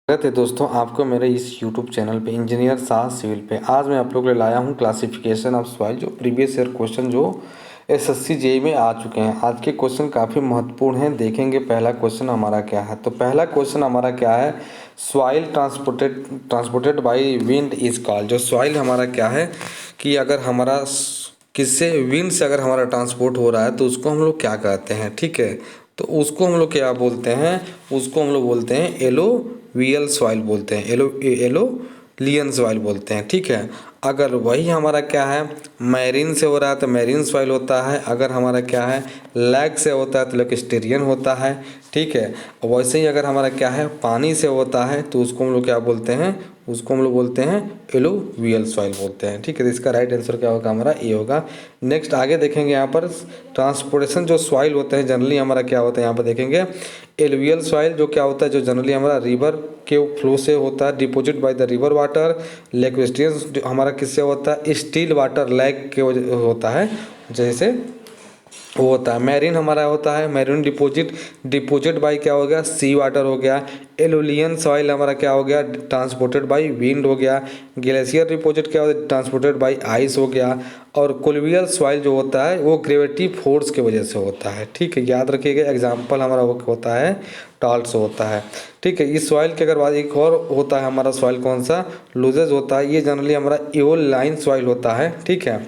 स्वागत है दोस्तों आपको मेरे इस YouTube चैनल पे इंजीनियर साह सिविल पे। आज मैं आप लोगों के लिए लाया हूँ क्लासिफिकेशन ऑफ सॉइल, जो प्रीवियस ईयर क्वेश्चन जो एसएससी जेईई में आ चुके हैं। आज के क्वेश्चन काफ़ी महत्वपूर्ण हैं। देखेंगे पहला क्वेश्चन हमारा क्या है। तो पहला क्वेश्चन हमारा क्या है, soil transported by wind is called. जो सॉइल हमारा क्या है कि अगर हमारा किससे, विंड से अगर हमारा ट्रांसपोर्ट हो रहा है तो उसको हम लोग क्या कहते हैं। ठीक है, तो उसको हम लोग क्या बोलते हैं, उसको हम लोग बोलते हैं एलोवियल सॉइल बोलते हैं, एलोलियन सॉइल बोलते हैं। ठीक है, अगर वही हमारा क्या है मैरीन से हो रहा है तो मैरीन सॉइल होता है। अगर हमारा क्या है लैग से होता है तो लेकस्टेरियन होता है। ठीक है, वैसे ही अगर हमारा क्या है पानी से होता है तो उसको हम लोग क्या बोलते हैं, उसको हम लोग बोलते हैं एलोवियल सॉइल बोलते हैं। ठीक है, तो इसका राइट आंसर क्या होगा, हमारा ए होगा। नेक्स्ट आगे देखेंगे यहाँ पर ट्रांसपोर्टेशन जो सॉइल होते हैं जनरली हमारा क्या होता है, यहाँ पर देखेंगे एलुवियल सॉइल जो क्या होता है, जो जनरली हमारा रिवर के फ्लो से होता है, deposit by the river water. लेक्वेस्टियन हमारा किससे होता है, स्टील वाटर लैग के वजह होता है, जैसे वो होता है। मैरीन हमारा होता है मैरीन डिपोजिट बाई क्या हो गया, सी वाटर हो गया। एलुलियन सॉइल हमारा क्या हो गया, ट्रांसपोर्टेड बाई विंड हो गया। ग्लेशियर डिपोजिट क्या होता है, ट्रांसपोर्टेड बाई आइस हो गया। और कोलुवियल सॉइल जो होता है वो ग्रेविटी फोर्स की वजह से होता है। ठीक है, याद रखिएगा, एग्जाम्पल हमारा वो होता है टॉल्स होता है। ठीक है, इस सॉइल के अगर बात एक और होता है हमारा सॉइल कौन सा, लूजेज होता है। ये जनरली हमारा एओलाइन सॉइल होता है। ठीक है,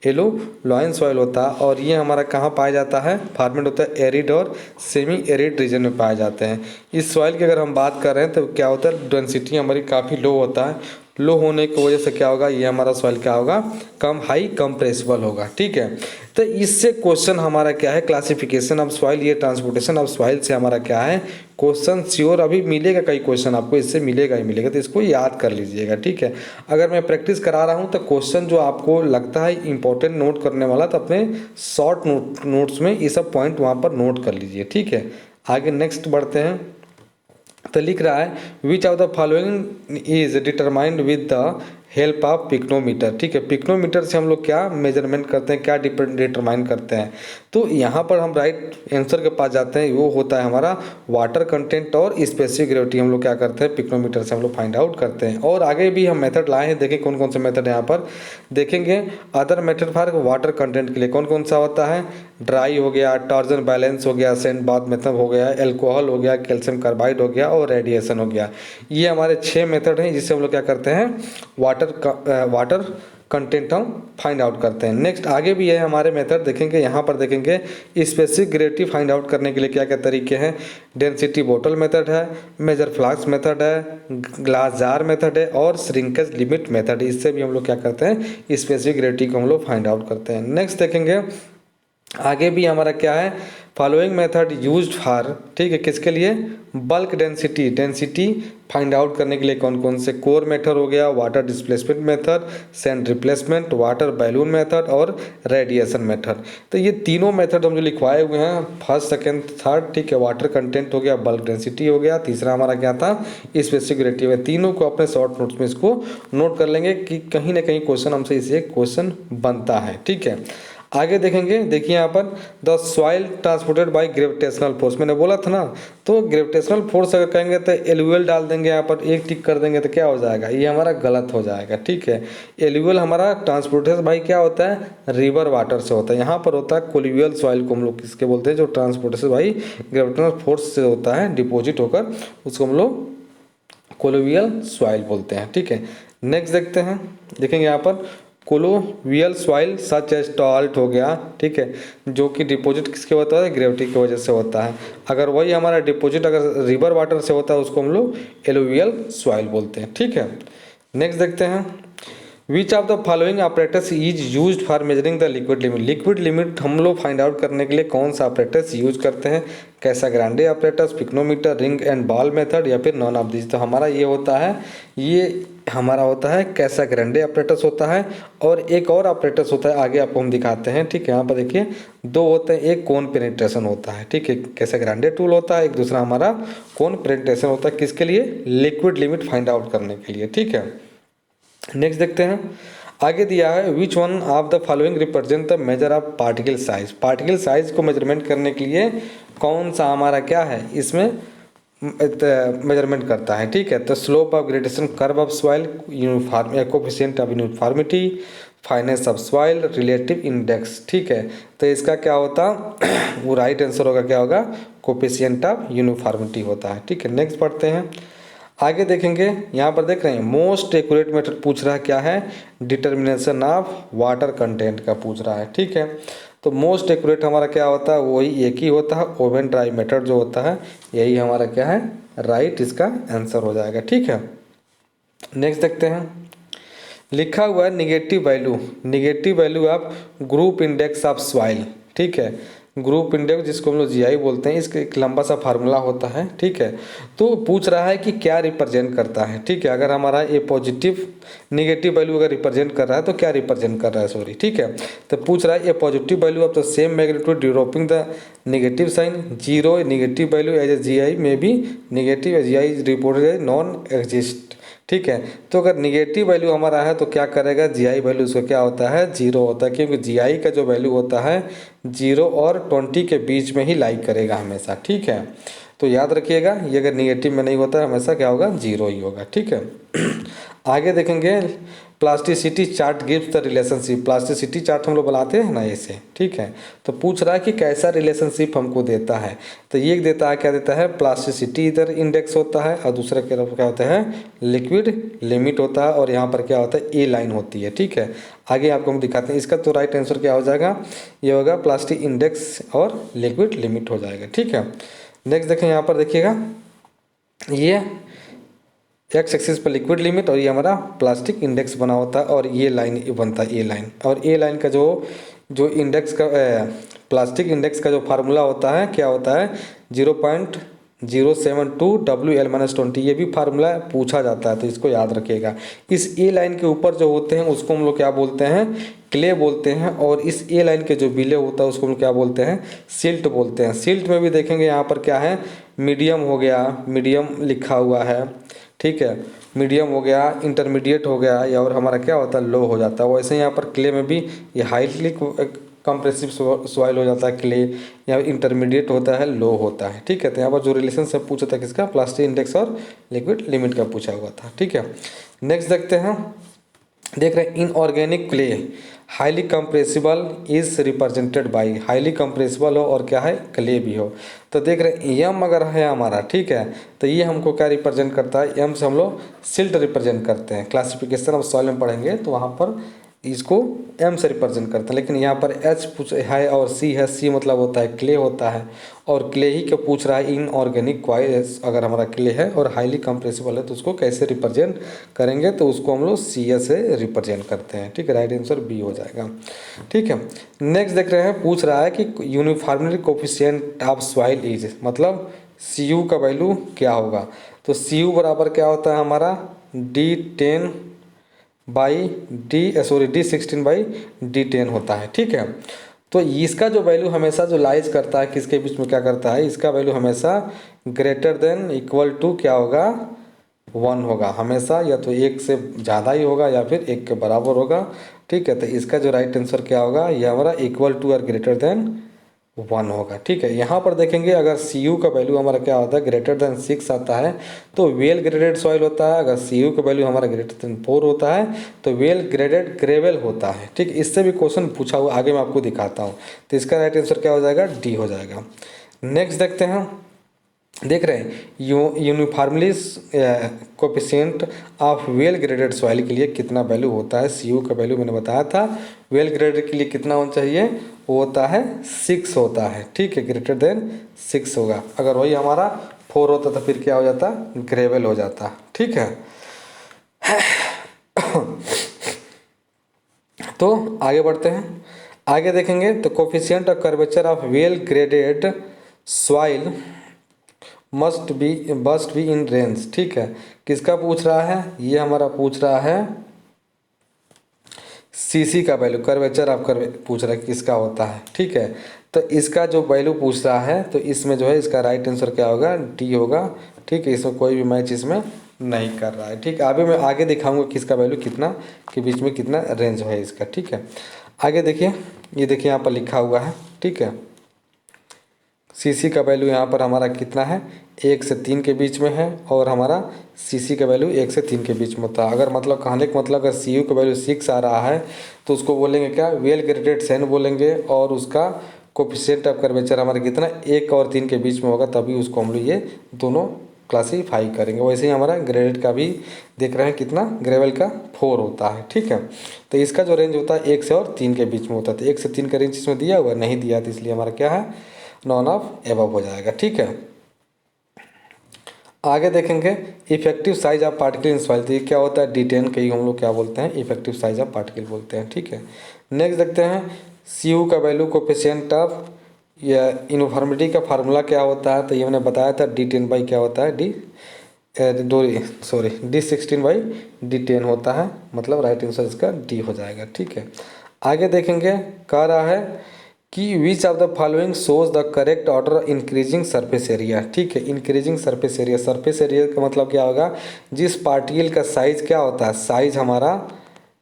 एलोलाइन सॉइल होता है और ये हमारा कहाँ पाया जाता है, फॉर्मेट होता है एरिड और सेमी एरिड रीजन में पाए जाते हैं। इस सॉइल की अगर हम बात कर रहे हैं तो क्या होता है, डेंसिटी हमारी काफ़ी लो होता है। लो होने की वजह से क्या होगा, ये हमारा सॉइल क्या होगा, कम हाई कंप्रेसिबल होगा। ठीक है, तो इससे क्वेश्चन हमारा क्या है, क्लासिफिकेशन ऑफ सॉइल, ये ट्रांसपोर्टेशन ऑफ सॉइल से हमारा क्या है क्वेश्चन श्योर अभी मिलेगा। कई क्वेश्चन आपको इससे मिलेगा ही मिलेगा, तो इसको याद कर लीजिएगा। ठीक है, अगर मैं प्रैक्टिस करा रहा हूँ तो क्वेश्चन जो आपको लगता है इंपॉर्टेंट नोट करने वाला, तो अपने शॉर्ट नोट्स में ये सब पॉइंट वहाँ पर नोट कर लीजिए। ठीक है, आगे नेक्स्ट बढ़ते हैं। तो लिख रहा है which of the following is determined with the help of pycnometer. ठीक है, पिक्नोमीटर से हम लोग क्या मेजरमेंट करते हैं, क्या डिटरमाइन करते हैं। तो यहाँ पर हम राइट आंसर के पास जाते हैं, वो होता है हमारा वाटर कंटेंट और स्पेसिफिक ग्रेविटी। हम लोग क्या करते हैं, पिक्नोमीटर से हम लोग फाइंड आउट करते हैं। और आगे भी हम मेथड लाए हैं, देखें कौन कौन से मेथड यहाँ पर देखेंगे। Other method for water content के लिए कौन कौन सा होता है, ड्राई हो गया, टॉर्जन बैलेंस हो गया, सेंट बाथ मेथड हो गया, एल्कोहल हो गया, कैल्शियम कार्बाइड हो गया और रेडिएशन हो गया। ये हमारे 6 मेथड हैं जिससे हम लोग क्या करते हैं वाटर कंटेंट हम फाइंड आउट करते हैं। नेक्स्ट आगे भी है हमारे मेथड, देखेंगे यहाँ पर देखेंगे स्पेसिफिक ग्रेविटी फाइंड आउट करने के लिए क्या क्या तरीके हैं। डेंसिटी बोतल मेथड है, मेजर फ्लास्क मेथड है, ग्लास जार मेथड है और श्रिंकेज लिमिट मेथड। इससे भी हम लोग क्या करते हैं, स्पेसिफिक ग्रेविटी को हम लोग फाइंड आउट करते हैं। नेक्स्ट देखेंगे आगे भी हमारा क्या है, फॉलोइंग मेथड यूज्ड फॉर, ठीक है, किसके लिए, बल्क डेंसिटी फाइंड आउट करने के लिए कौन कौन से, कोर मेथड हो गया, water displacement method, sand replacement, water balloon method और रेडिएशन मेथड। तो ये तीनों मेथड हम जो लिखवाए हुए हैं, फर्स्ट सेकेंड थर्ड। ठीक है, वाटर कंटेंट हो गया, बल्क डेंसिटी हो गया, तीसरा हमारा क्या था स्पेसिफिक ग्रेविटी है। तीनों को अपने शॉर्ट नोट्स में इसको नोट कर लेंगे कि कहीं ना कहीं क्वेश्चन हमसे इसे क्वेश्चन बनता है। ठीक है, आगे देखेंगे, देखिए यहाँ पर the soil transported by gravitational force, मैंने बोला था ना। तो ग्रेविटेशनल फोर्स अगर कहेंगे तो एलुअल डाल देंगे, यहाँ पर एक टिक कर देंगे तो क्या हो जाएगा, ये हमारा गलत हो जाएगा। ठीक है, एलुअल हमारा ट्रांसपोर्टेशन भाई क्या होता है, रिवर वाटर से होता है। यहाँ पर होता है कोलुवियल सॉइल को हम लोग किसके बोलते हैं, जो ट्रांसपोर्टेशन भाई ग्रेविटेशनल फोर्स से होता है, डिपोजिट होकर, उसको हम लोग कोलुवियल सॉइल बोलते हैं। ठीक है, नेक्स्ट देखते हैं, देखेंगे यहाँ पर कोलोवियल सॉइल सच एज टॉल्ट हो गया। ठीक है, जो कि डिपॉजिट किसके होता है, ग्रेविटी की वजह से होता है। अगर वही हमारा डिपॉजिट अगर रिवर वाटर से होता है उसको हम लोग एलुवियल सॉइल बोलते हैं। ठीक है, नेक्स्ट देखते हैं which of the following operators is used for measuring the liquid limit. Liquid limit हम लोग फाइंड आउट करने के लिए कौन सा ऑपरेटर्स यूज करते हैं, कैसा Grande operators, pycnometer, ring and ball method या फिर नॉन ऑफ दिस। तो हमारा ये होता है, ये हमारा होता है कैसा ग्रांडे ऑपरेटर्स होता है। और एक और ऑपरेटर्स होता है, आगे आपको हम दिखाते हैं। ठीक है, यहाँ पर देखिए दो होते हैं, एक कोन पेनिट्रेशन होता है। ठीक है, कैसा ग्रांडे टूल होता है, एक दूसरा हमारा कोन पेनिट्रेशन होता है, किसके लिए, लिक्विड लिमिट फाइंड आउट करने के लिए। ठीक है, नेक्स्ट देखते हैं, आगे दिया है which one of the following represent the measure of particle size. Particle size को मेजरमेंट करने के लिए कौन सा हमारा क्या है, इसमें मेजरमेंट करता है, ठीक है। तो slope of gradation curve of soil, uniform coefficient of uniformity, finance of soil, relative index, ठीक है। तो इसका क्या होता वो राइट आंसर होगा, क्या होगा, कोफिशिएंट ऑफ यूनिफॉर्मिटी होता है, ठीक है। नेक्स्ट पढ़ते हैं, आगे देखेंगे। यहाँ पर देख रहे हैं मोस्ट एक्यूरेट मेथड पूछ रहा है, क्या है, डिटर्मिनेशन ऑफ वाटर कंटेंट का पूछ रहा है, ठीक है। तो मोस्ट एक्यूरेट हमारा क्या होता है, वही एक ही होता है, ओवन ड्राई मेथड जो होता है, यही हमारा क्या है, राइट इसका आंसर हो जाएगा, ठीक है। नेक्स्ट देखते हैं, लिखा हुआ है negative value of group index of soil, ठीक है। ग्रुप इंडेक्स जिसको हम लोग जीआई बोलते हैं, इसका एक लंबा सा फार्मूला होता है, ठीक है। तो पूछ रहा है कि क्या रिप्रेजेंट करता है, ठीक है। अगर हमारा ये पॉजिटिव निगेटिव वैल्यू अगर रिप्रेजेंट कर रहा है तो क्या रिप्रेजेंट कर रहा है, सॉरी, ठीक है। तो पूछ रहा है a positive value of the same magnitude dropping the negative sign, zero negative value as a GI में b negative GI reported as non exist, ठीक है। तो अगर निगेटिव वैल्यू हमारा है तो क्या करेगा, जीआई वैल्यू उसका क्या होता है, जीरो होता है, क्योंकि जीआई का जो वैल्यू होता है 0 और 20 के बीच में ही लाइक करेगा हमेशा, ठीक है। तो याद रखिएगा, ये अगर निगेटिव में नहीं होता है हमेशा क्या होगा, जीरो ही होगा, ठीक है। आगे देखेंगे, plasticity chart gives the relationship, plasticity chart हम लोग बनाते हैं ना ऐसे, ठीक है। तो पूछ रहा है कि कैसा रिलेशनशिप हमको देता है, तो ये देता है, क्या देता है, प्लास्टिसिटी इधर इंडेक्स होता है और दूसरा क्या होता है, लिक्विड लिमिट होता है, और यहाँ पर क्या होता है, ए लाइन होती है, ठीक है। आगे आपको हम दिखाते हैं, इसका तो राइट आंसर क्या हो जाएगा, ये होगा प्लास्टिक इंडेक्स और लिक्विड लिमिट हो जाएगा, ठीक है। नेक्स्ट देखें, यहाँ पर देखिएगा, ये एक्स एक्सिस पर लिक्विड लिमिट और ये हमारा प्लास्टिक इंडेक्स बना होता है, और ये लाइन बनता है ए लाइन, और ए लाइन का जो इंडेक्स का प्लास्टिक इंडेक्स का जो फार्मूला होता है, क्या होता है, 0.072 WL-20, ये भी फार्मूला पूछा जाता है, तो इसको याद रखिएगा। इस ए लाइन के ऊपर जो होते हैं उसको हम लोग क्या बोलते हैं, क्ले बोलते हैं, और इस ए लाइन के जो बिले होता है उसको हम क्या बोलते हैं, सिल्ट बोलते हैं। सिल्ट में भी देखेंगे यहाँ पर क्या है, मीडियम हो गया, मीडियम लिखा हुआ है, ठीक है, मीडियम हो गया, इंटरमीडिएट हो गया, या और हमारा क्या होता है, लो हो जाता है। वैसे यहाँ पर क्ले में भी ये हाईली कंप्रेसिव सॉइल हो जाता है क्ले, या इंटरमीडिएट होता है, लो होता है, ठीक है। तो यहाँ पर जो रिलेशन से पूछा था किसका, प्लास्टिक इंडेक्स और लिक्विड लिमिट का पूछा हुआ था, ठीक है। नेक्स्ट देखते हैं, देख रहे हैं, inorganic clay highly compressible is represented by, highly compressible हो और क्या है, क्ले भी हो। तो देख रहे हैं एम अगर है हमारा, ठीक है, तो ये हमको क्या रिप्रेजेंट करता है, एम से हम लोग सिल्ट रिप्रेजेंट करते हैं। क्लासिफिकेशन ऑफ सॉइल में पढ़ेंगे तो वहाँ पर इसको एम से रिप्रेजेंट करते हैं, लेकिन यहाँ पर एच है और सी है, सी मतलब होता है क्ले होता है, और क्ले ही क्या पूछ रहा है, इनऑर्गेनिक क्वाइल अगर हमारा क्ले है और हाईली कंप्रेसिबल है तो उसको कैसे रिप्रेजेंट करेंगे, तो उसको हम लोग सी एस से रिप्रेजेंट करते हैं, ठीक है। राइट आंसर बी हो जाएगा, ठीक है। नेक्स्ट देख रहे हैं, पूछ रहा है कि uniformity coefficient of soil is, मतलब सी यू का वैल्यू क्या होगा। तो सी यू बराबर क्या होता है हमारा, D16 बाई D10 होता है, ठीक है। तो इसका जो वैल्यू हमेशा जो लाइज करता है किसके बीच में, क्या करता है, इसका वैल्यू हमेशा ग्रेटर देन इक्वल टू क्या होगा, 1 होगा हमेशा, या तो 1 से ज़्यादा ही होगा या फिर 1 के बराबर होगा, ठीक है। तो इसका जो राइट आंसर क्या होगा, यह हमारा इक्वल टू और ग्रेटर देन 1 होगा, ठीक है। यहाँ पर देखेंगे अगर सी यू का वैल्यू हमारा क्या होता है, ग्रेटर देन 6 आता है तो वेल ग्रेडेड सॉइल होता है। अगर सी यू का वैल्यू हमारा ग्रेटर देन 4 होता है तो वेल ग्रेडेड ग्रेवल होता है, ठीक। इससे भी क्वेश्चन पूछा हुआ, आगे मैं आपको दिखाता हूँ। तो इसका राइट आंसर क्या हो जाएगा, डी हो जाएगा। नेक्स्ट देखते हैं, देख रहे हैं uniformly coefficient of well graded soil के लिए कितना वैल्यू होता है। सी यू का वैल्यू मैंने बताया था, वेल ग्रेडेड के लिए कितना होना चाहिए, वो होता है 6 होता है, ठीक है, ग्रेटर देन 6 होगा। अगर वही हमारा 4 होता तो फिर क्या हो जाता, ग्रेवल हो जाता, ठीक है। तो आगे बढ़ते हैं, आगे देखेंगे तो coefficient of curvature of well graded soil must be in range, ठीक है। किसका पूछ रहा है, ये हमारा पूछ रहा है सीसी का वैल्यू, कर्वेचर ऑफ पूछ रहा है किसका होता है, ठीक है। तो इसका जो वैल्यू पूछ रहा है तो इसमें जो है इसका राइट आंसर क्या होगा, डी होगा, ठीक है। इसमें कोई भी मैच इसमें नहीं कर रहा है, ठीक है। अभी मैं आगे दिखाऊंगा किसका वैल्यू कितना के बीच में कितना रेंज है इसका, ठीक है। आगे देखिए, ये देखिए यहाँ पर लिखा हुआ है, ठीक है। Cc का वैल्यू यहाँ पर हमारा कितना है, 1 से 3 के बीच में है, और हमारा Cc का वैल्यू 1 से 3 के बीच में होता है। अगर मतलब कहने का मतलब अगर Cu का वैल्यू 6 आ रहा है तो उसको बोलेंगे क्या, वेल ग्रेडेड सैंड बोलेंगे, और उसका कोफिशिएंट ऑफ कर्वेचर हमारा कितना 1 और 3 के बीच में होगा, तभी उसको हम लोग ये दोनों क्लासीफाई करेंगे। वैसे ही हमारा ग्रेडेड का भी देख रहे हैं कितना, ग्रेवल का 4 होता है, ठीक है। तो इसका जो रेंज होता है 1 से और 3 के बीच में होता है। तो 1 से 3 का रेंज इसमें दिया हुआ नहीं दिया, तो इसलिए हमारा क्या है, नॉन ऑफ एबव हो जाएगा, ठीक है। आगे देखेंगे effective size of particle in soil. तो ये क्या होता है, D10 कहीं हम लोग क्या बोलते हैं, इफेक्टिव साइज ऑफ पार्टिकल बोलते हैं, ठीक है। नेक्स्ट देखते हैं Cu का वैल्यू कोफिशिएंट ऑफ या यूनिफॉर्मिटी का फार्मूला क्या होता है। तो ये मैंने बताया था D10 बाई क्या होता है, D16 बाई D10 होता है, मतलब राइट आंसर इसका D हो जाएगा, ठीक है। आगे देखेंगे, कह रहा है कि which of the following shows the correct order increasing surface area, ठीक है। Increasing surface area, surface area का मतलब क्या होगा, जिस पार्टिकल का साइज क्या होता है,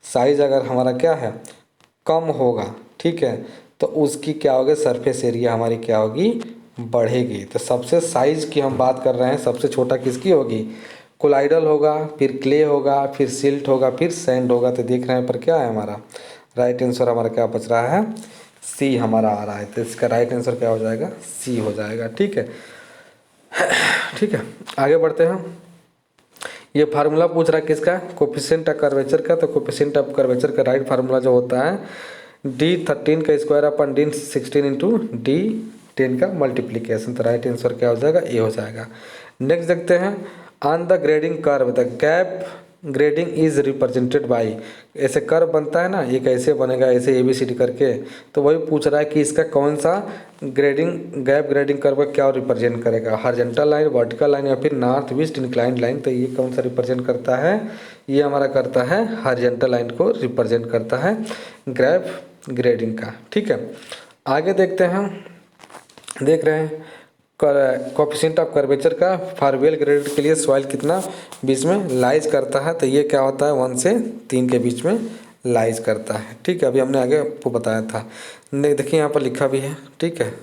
साइज अगर हमारा क्या है, कम होगा, ठीक है, तो उसकी क्या होगी, सरफेस एरिया हमारी क्या होगी, बढ़ेगी। तो सबसे साइज की हम बात कर रहे हैं, सबसे छोटा किसकी होगी, कोलाइडल होगा, फिर क्ले होगा, फिर सिल्ट होगा, फिर सैंड होगा। तो देख रहे हैं पर क्या है हमारा राइट आंसर, हमारा क्या बच रहा है, सी हमारा आ रहा है। तो इसका राइट आंसर क्या हो जाएगा, सी हो जाएगा, ठीक है। ठीक है, आगे बढ़ते हैं। ये फार्मूला पूछ रहा है किसका, कोफिशिएंट ऑफ कर्वेचर का। तो कोफिशिएंट ऑफ कर्वेचर का राइट फार्मूला जो होता है D13 का square upon D16 into D10 का मल्टीप्लीकेशन। तो राइट आंसर क्या हो जाएगा, ए हो जाएगा। नेक्स्ट देखते हैं, on the grading curve the gap grading is represented by. ऐसे कर्व बनता है ना, ये कैसे बनेगा, ऐसे ABCD करके। तो वही पूछ रहा है कि इसका कौन सा गैप ग्रेडिंग कर्व क्या रिप्रेजेंट करेगा, हॉरिजॉन्टल लाइन, वर्टिकल लाइन, या फिर नॉर्थ ईस्ट इंक्लाइंड लाइन। तो ये कौन सा रिप्रेजेंट करता है, ये हमारा करता है हॉरिजॉन्टल लाइन को रिप्रेजेंट करता है गैप ग्रेडिंग का, ठीक है। आगे देखते हैं, देख रहे हैं कोफिशिएंट ऑफ कर्वेचर का फॉर वेल ग्रेडेड के लिए सॉइल कितना बीच में लाइज करता है। तो ये क्या होता है, 1 से 3 के बीच में लाइज करता है, ठीक है। अभी हमने आगे आपको बताया था, देखिए यहाँ पर लिखा भी है, ठीक है।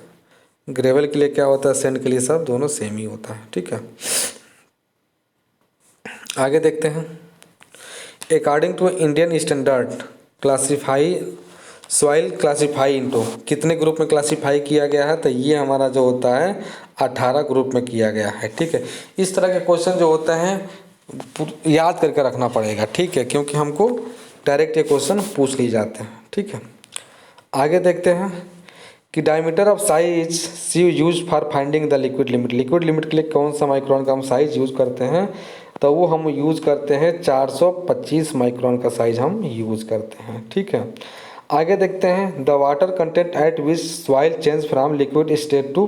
ग्रेवल के लिए क्या होता है, सैंड के लिए सब दोनों सेम ही होता है, ठीक है। आगे देखते हैं, according to Indian standard classify soil classify into, कितने ग्रुप में क्लासीफाई किया गया है। तो ये हमारा जो होता है 18 ग्रुप में किया गया है, ठीक है। इस तरह के क्वेश्चन जो होते हैं याद करके रखना पड़ेगा, ठीक है, क्योंकि हमको डायरेक्ट ये क्वेश्चन पूछ लिए जाते हैं, ठीक है। आगे देखते हैं कि diameter of size sieve use for finding the liquid limit. Liquid limit के लिए कौन सा माइक्रोन का हम साइज यूज़ करते हैं, तो वो हम यूज़ करते हैं 425 माइक्रोन का साइज हम यूज़ करते हैं, ठीक है। आगे देखते हैं, the water content at which soil change from liquid state to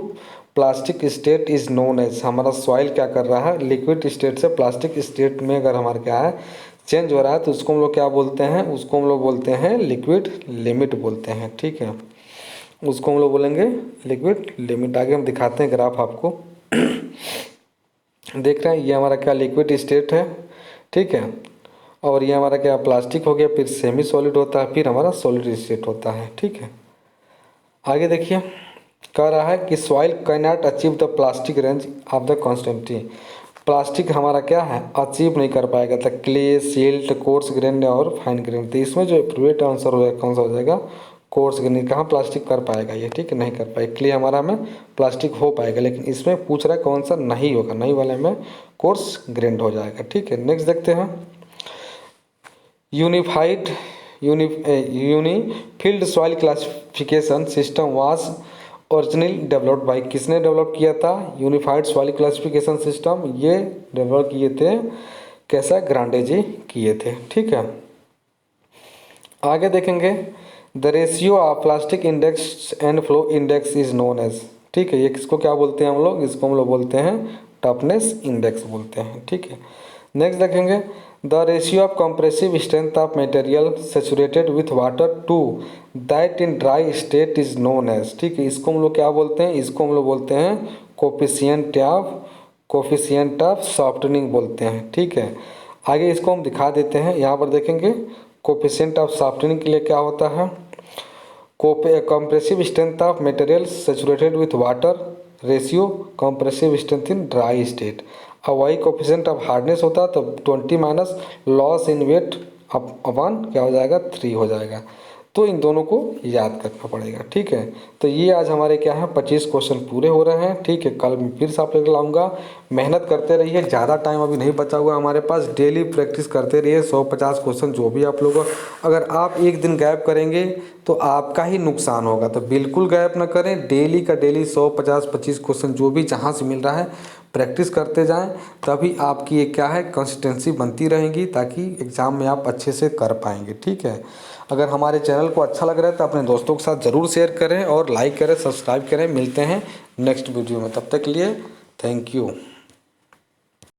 plastic state is known as. हमारा सॉइल क्या कर रहा है, लिक्विड स्टेट से प्लास्टिक स्टेट में अगर हमारा क्या है चेंज हो रहा है, तो उसको हम लोग क्या बोलते हैं, उसको हम लोग बोलते हैं लिक्विड लिमिट बोलते हैं, ठीक है। उसको हम लोग बोलेंगे लिक्विड लिमिट। आगे हम दिखाते हैं ग्राफ आपको। देख रहे हैं, ये हमारा क्या लिक्विड स्टेट है, ठीक है, और ये हमारा क्या प्लास्टिक हो गया, फिर सेमी सॉलिड होता है, फिर हमारा सॉलिड स्टेट होता है, ठीक है। आगे देखिए, कह रहा है कि soil can not achieve the plastic range of the consistency. Plastic हमारा क्या है, अचीव नहीं कर पाएगा। तो क्ले, सिल्ट, कोर्स ग्रेन और फाइन ग्रेन। तो इसमें जो एप्रोप्रिएट आंसर हो जाएगा कौन सा हो जाएगा, कोर्स ग्रेन। कहाँ प्लास्टिक कर पाएगा ये, ठीक है, नहीं कर पाएगा। क्ले हमारा में प्लास्टिक हो पाएगा, लेकिन इसमें पूछ रहा है कौन सा नहीं होगा, नहीं वाले में कोर्स ग्रेन हो जाएगा, ठीक है। नेक्स्ट देखते हैं, unified unified soil classification system was originally developed by. किसने डेवलप किया था यूनिफाइड सॉइल क्लासिफिकेशन सिस्टम, ये डेवलप किए थे कैसा, ग्रांडे जी किए थे, ठीक है। आगे देखेंगे, the ratio of plastic index and flow index is known as, ठीक है। ये किसको क्या बोलते हैं हम लोग, इसको हम लोग बोलते हैं टफनेस इंडेक्स बोलते हैं, ठीक है। नेक्स्ट देखेंगे, the ratio of compressive strength of material saturated with water to that in dry state is known as, ठीक है। इसको हम लोग क्या बोलते हैं, इसको हम लोग बोलते हैं कोफिशिएंट ऑफ सॉफ्टनिंग बोलते हैं, ठीक है। आगे इसको हम दिखा देते हैं, यहाँ पर देखेंगे कोफिशिएंट ऑफ सॉफ्टनिंग के लिए क्या होता है, compressive strength of material saturated with water ratio compressive strength in dry state. अब वही कोफिशिएंट ऑफ हार्डनेस होता तो 20 minus loss in weight upon क्या हो जाएगा 3 हो जाएगा। तो इन दोनों को याद करना पड़ेगा, ठीक है। तो ये आज हमारे क्या है 25 क्वेश्चन पूरे हो रहे हैं, ठीक है। कल मैं फिर से आप लोग लाऊंगा, मेहनत करते रहिए, ज़्यादा टाइम अभी नहीं बचा हुआ हमारे पास। डेली प्रैक्टिस करते रहिए, 150 क्वेश्चन जो भी आप लोग, अगर आप एक दिन गैप करेंगे तो आपका ही नुकसान होगा। तो बिल्कुल गैप ना करें, डेली का डेली 150-25 क्वेश्चन जो भी जहाँ से मिल रहा है प्रैक्टिस करते जाएं, तभी आपकी ये क्या है कंसिस्टेंसी बनती रहेगी, ताकि एग्ज़ाम में आप अच्छे से कर पाएंगे, ठीक है। अगर हमारे चैनल को अच्छा लग रहा है तो अपने दोस्तों के साथ ज़रूर शेयर करें और लाइक करें, सब्सक्राइब करें। मिलते हैं नेक्स्ट वीडियो में, तब तक के लिए थैंक यू।